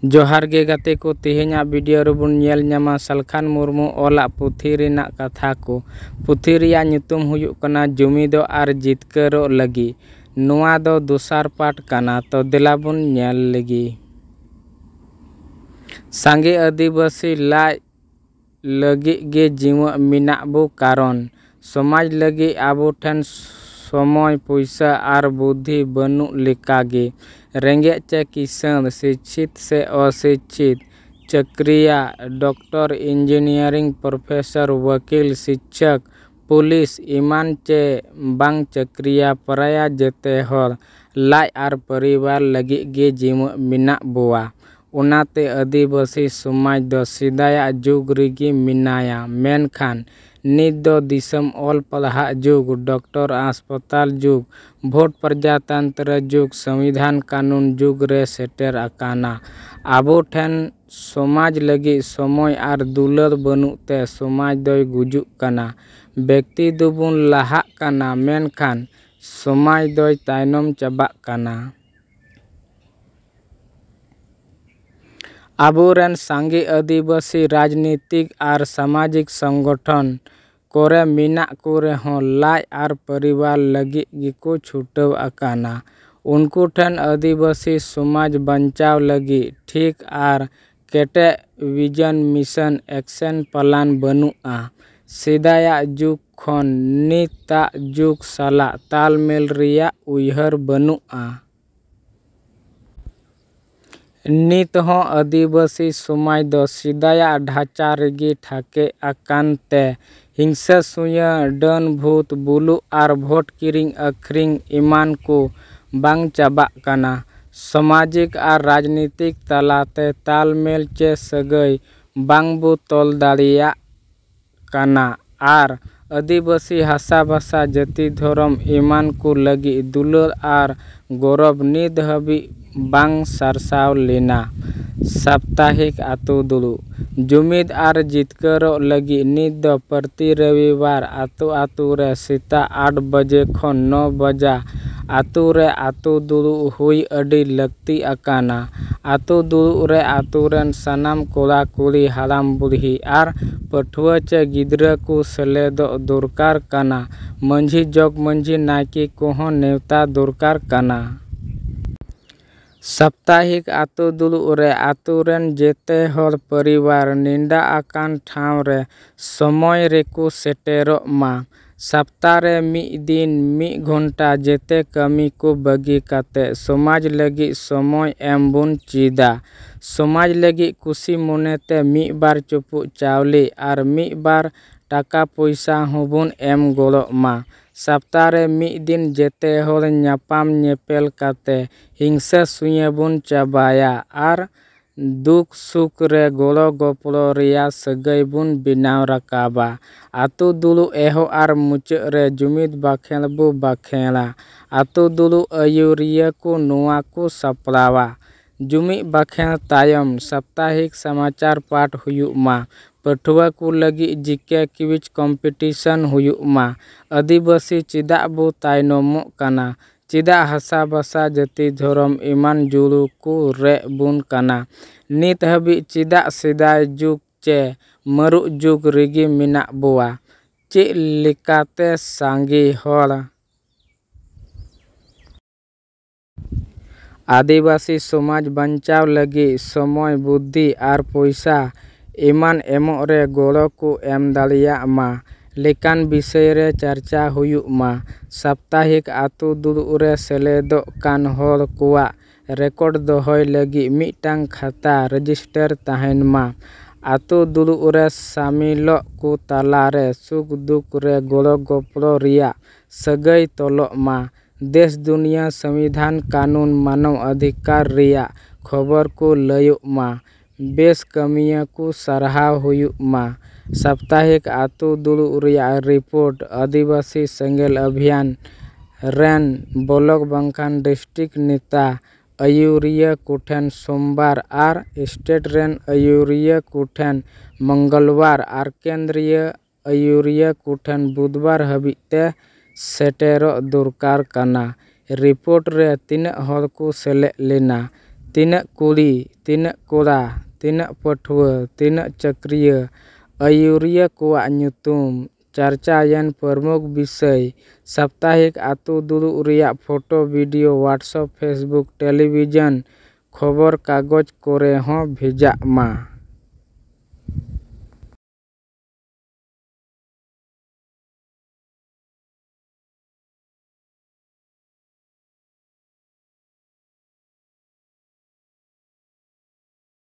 जोहार गे गाते को तेहेᱧᱟ वीडियो रेबुन नेल ᱧᱟᱢᱟ सलखान मुर्मू ओला पुथी रेना कथा को पुथी रिया ᱧᱩᱛᱩᱢ हुयुग कना जुमिदो आर जितकरो लगी नुआ दो दोसार पाठ कना तो देलाबुन नेल लगी। सांगे आदिवासी लाय लगी गे जीव मिनाबो कारण समाज लगी आबो ठेन समय पैसा आर बुद्धि बनु लेकागे रेंगे चे किसान शिक्षित से अशिक्षित चक्रिया डॉक्टर इंजीनियरिंग प्रोफेसर वकील शिक्षक पुलिस ईमान चे बांग चक्रिया पराया जेते हर लाय आर परिवार लगी गे जीव मिना बोआ उनाते आदिवासी समाज दो सिदाया जुग रिगी मिनाया मेनखान नित दो दिसम ऑल पलहा जुग डॉक्टर अस्पताल जुग भोट प्रजातंत्र जुग संविधान कानून जुग रे सेटर अकाना आबो ठेन समाज लगी समय आर दुलर बनुते समाज दोय गुजुक कना व्यक्ति दुबुन लाहा कना मेनखान समाज दोय तायनम चाबा कना। आबोरेन सांगे आदिवासी राजनीतिक आर सामाजिक संगठन कोरे मिना कोरे हों लाय आर परिवार लगी गिको छुटव अकाना उनको ठन आदिवासी समाज बंचाव लगी ठीक आर केटे विजन मिशन एक्शन प्लान बनुआ सिदाया जुग खन निता जुग साला तालमेल रिया उयहर बनुआ नित हों आदिवासी समाज दो सिदाया ढांचा रेगी ठाके अकानते हिंसा सुया डन भूत बुलु आर भोट किरिंग अखरिंग ईमान को बांग चाबा कना सामाजिक आर राजनीतिक तलाते तालमेल चे सगई बांग बु तोल दाड़िया कना आर आदिवासी हासा भाषा जाति धर्म ईमान को लगी दुलर आर गौरव निद हबी बांग सरसाव लेना। साप्ताहिक आतो दुलु जुमिद आर जितकरो लगी नित दो प्रति रविवार आतो आतो रे सीता 8 बजे खन 9 बजा आतो रे आतो दुलु हुई अडी लगती अकाना आतो दुलु रे आतो रेन सनाम कोड़ा कुड़ी हाराम बुढ़ी आर पठुआ चे गिद्रा को सेलेदो दरकार कना मंझी जग मंझी नायकी कोहों नेवता दरकार कना। साप्ताहिक आतो दुलु रे आतो रेन जेते हर परिवार निंदा आकान ठाव रे समय रेको सेटेरो मा सप्ताह रे मी दिन मी घंटा जेते कमी को बगी काते समाज लगी समय एम बुन चीदा समाज लगी कुशी मोनेते मी बार चुपु चावली आर मी बार टाका पैसा होबुन एम गोलो मा सप्ताह रे मी दिन जेते हर न्यापाम नेपेल काते हिंसा सुये बुन चाबाया आर दुख सुख रे गोलो गोपलो रिया सगई बुन बिनाव रकाबा आतो दुलु एहो आर मुचे रे जुमिद बाखेल बु बाखेला आतो दुलु आयुरिया को नुआ को सपलावा जुमी बाखेल तायम साप्ताहिक समाचार पाठ हुयुग मा पठुआ को लगी जिके क्विज कंपटीशन हुयुग मा आदिवासी चिदा बो तायनमो कना चिदा हासा भाषा जाति धर्म ईमान जुलु को रे बुन कना नित हबी चिदा सिदाय जुग चे मरु जुग रिगी मिना बोआ चे लिकाते सांगी हर आदिवासी समाज बंचाव लगी समय बुद्धि आर पैसा ईमान एमो रे गोड़ो को एम दाड़िया मा लेकान विषय रे चर्चा हुयुग मा साप्ताहिक आतो दुलु रे सेलेदो कान हर कुआ रेकॉर्ड दोहय लगी मिटांग खाता रजिस्टर ताहेन मा आतो दुलु रे शामिलो को ताला रे सुख दुख रे गोड़ो गोपड़ो रिया सगई तोलो मा देश दुनिया संविधान कानून मानव अधिकार रिया खबर को लयो मा बेस कमिया को सराहाव हुयुग मा साप्ताहिक आतो दुलु रिया रिपोर्ट आदिवासी सेंगेल अभियान रेन ब्लॉक बांखान डिस्ट्रिक्ट नेता आयुरिया कुठेन सोमवार आर स्टेट रेन आयुरिया कुठेन मंगलवार आर केंद्रीय आयुरिया कुठेन बुधवार हबीते सेटेरो दरकार कना रिपोर्ट रे तीन हर को सेले लेना Tinaak kuli, tinaak kora, tinaak paఠuwa, tinaak chakriya, ayuriya kowag nyutum, चर्चायन प्रमुख विषय, साप्ताहिक आतु दुड़ुब रेयाग photo video WhatsApp Facebook television खबर कागज कोरे हों भेजाग मा।